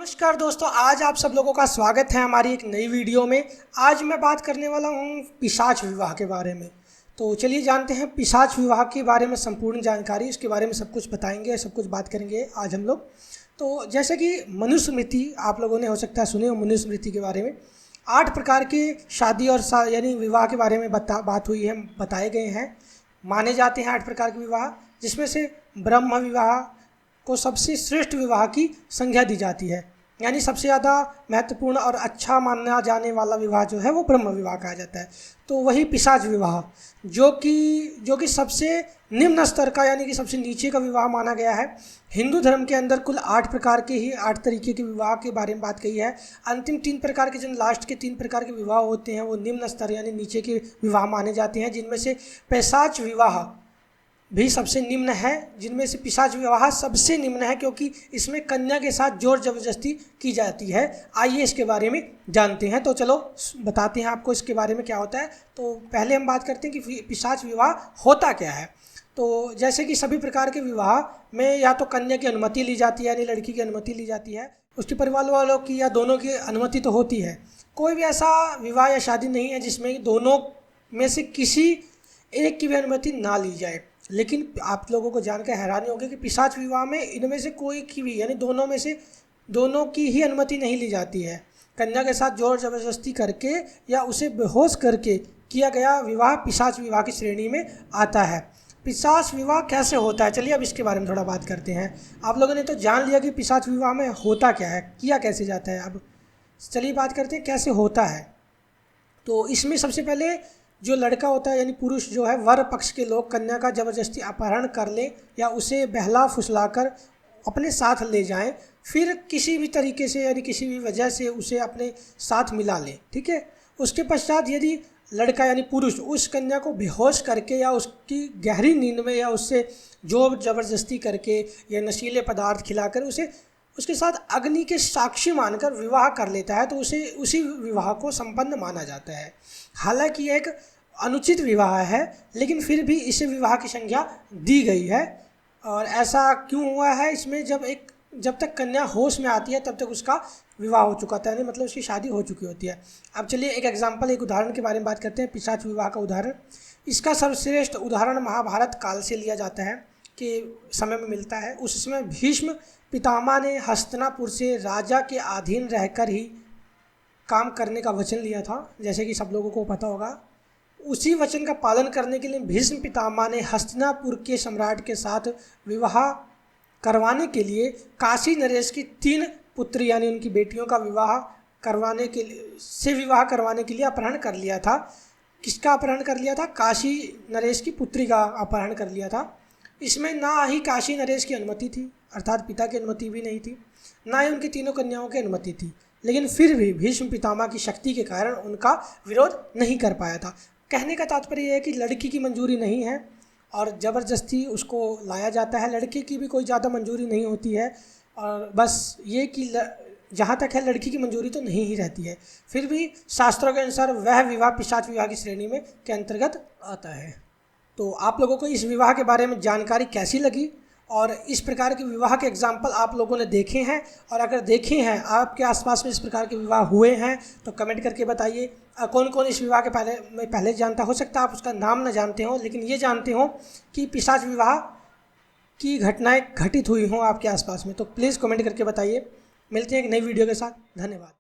नमस्कार दोस्तों, आज आप सब लोगों का स्वागत है हमारी एक नई वीडियो में। आज मैं बात करने वाला हूँ पिशाच विवाह के बारे में। तो चलिए जानते हैं पिशाच विवाह के बारे में संपूर्ण जानकारी, इसके बारे में सब कुछ बताएंगे, सब कुछ बात करेंगे आज हम लोग। तो जैसे कि मनुस्मृति आप लोगों ने हो सकता है सुने हो मनुस्मृति के बारे में। 8 प्रकार के शादी और यानी विवाह के बारे में बात हुई है, बताए गए हैं। माने जाते हैं 8 प्रकार के विवाह, जिसमें से ब्रह्म विवाह को सबसे श्रेष्ठ विवाह की संज्ञा दी जाती है। यानी सबसे ज़्यादा महत्वपूर्ण और अच्छा माना जाने वाला विवाह जो है वो ब्रह्म विवाह कहा जाता है। तो वही पिशाच विवाह जो कि सबसे निम्न स्तर का यानी कि सबसे नीचे का विवाह माना गया है। हिंदू धर्म के अंदर कुल 8 प्रकार के ही 8 तरीके के विवाह के बारे में बात कही है। अंतिम 3 प्रकार के, जो लास्ट के 3 प्रकार के विवाह होते हैं वो निम्न स्तर यानी नीचे के विवाह माने जाते हैं, जिनमें से पिशाच विवाह भी सबसे निम्न है। जिनमें से पिशाच विवाह सबसे निम्न है क्योंकि इसमें कन्या के साथ जोर जबरदस्ती की जाती है। आइए इसके बारे में जानते हैं। तो चलो बताते हैं आपको इसके बारे में क्या होता है। तो पहले हम बात करते हैं कि पिशाच विवाह होता क्या है। तो जैसे कि सभी प्रकार के विवाह में या तो कन्या की अनुमति ली जाती है यानी लड़की की अनुमति ली जाती है, उसके परिवार वालों की या दोनों की अनुमति तो होती है। कोई भी ऐसा विवाह या शादी नहीं है जिसमें दोनों में से किसी एक की भी अनुमति ना ली जाए। लेकिन आप लोगों को जानकर हैरानी होगी कि पिशाच विवाह में इनमें से कोई की भी यानी दोनों में से दोनों की ही अनुमति नहीं ली जाती है। कन्या के साथ जोर जबरदस्ती करके या उसे बेहोश करके किया गया विवाह पिशाच विवाह की श्रेणी में आता है। पिशाच विवाह कैसे होता है, चलिए अब इसके बारे में थोड़ा बात करते हैं। आप लोगों ने तो जान लिया कि पिशाच विवाह में होता क्या है, किया कैसे जाता है। अब चलिए बात करते हैं कैसे होता है। तो इसमें सबसे पहले जो लड़का होता है यानी पुरुष जो है, वर पक्ष के लोग कन्या का ज़बरदस्ती अपहरण कर लें या उसे बहला फुसलाकर अपने साथ ले जाएं, फिर किसी भी तरीके से यानी किसी भी वजह से उसे अपने साथ मिला लें। ठीक है। उसके पश्चात यदि लड़का यानी पुरुष उस कन्या को बेहोश करके या उसकी गहरी नींद में या उससे जोर ज़बरदस्ती करके या नशीले पदार्थ खिलाकर उसे उसके साथ अग्नि के साक्षी मानकर विवाह कर लेता है, तो उसे उसी विवाह को संपन्न माना जाता है। हालांकि यह एक अनुचित विवाह है, लेकिन फिर भी इसे विवाह की संज्ञा दी गई है। और ऐसा क्यों हुआ है, इसमें जब तक कन्या होश में आती है तब तक उसका विवाह हो चुका था, यानी मतलब उसकी शादी हो चुकी होती है। अब चलिए एक उदाहरण के बारे में बात करते हैं, पिशाच विवाह का उदाहरण। इसका सर्वश्रेष्ठ उदाहरण महाभारत काल से लिया जाता है कि समय में मिलता है। उस समय भीष्म पितामह ने हस्तिनापुर से राजा के अधीन रहकर ही काम करने का वचन लिया था, जैसे कि सब लोगों को पता होगा। उसी वचन का पालन करने के लिए भीष्म पितामह ने हस्तिनापुर के सम्राट के साथ विवाह करवाने के लिए काशी नरेश की 3 पुत्री यानी उनकी बेटियों का विवाह करवाने के लिए अपहरण कर लिया था। किसका अपहरण कर लिया था? काशी नरेश की पुत्री का अपहरण कर लिया था। इसमें ना ही काशी नरेश की अनुमति थी, अर्थात पिता की अनुमति भी नहीं थी, ना ही उनकी तीनों कन्याओं की अनुमति थी। लेकिन फिर भी भीष्म पितामह की शक्ति के कारण उनका विरोध नहीं कर पाया था। कहने का तात्पर्य यह है कि लड़की की मंजूरी नहीं है और ज़बरदस्ती उसको लाया जाता है। लड़के की भी कोई ज़्यादा मंजूरी नहीं होती है, और बस ये कि जहाँ तक है लड़की की मंजूरी तो नहीं ही रहती है, फिर भी शास्त्रों के अनुसार वह विवाह पिशाच विवाह की श्रेणी में के अंतर्गत आता है। तो आप लोगों को इस विवाह के बारे में जानकारी कैसी लगी और इस प्रकार के विवाह के एग्जाम्पल आप लोगों ने देखे हैं, और अगर देखे हैं आपके आसपास में इस प्रकार के विवाह हुए हैं तो कमेंट करके बताइए। कौन कौन इस विवाह के पहले जानता, हो सकता है आप उसका नाम न जानते हो लेकिन ये जानते हो कि पिशाच विवाह की घटनाएं घटित हुई हों आपके आसपास में। तो प्लीज़ कमेंट करके बताइए। मिलते हैं एक नई वीडियो के साथ। धन्यवाद।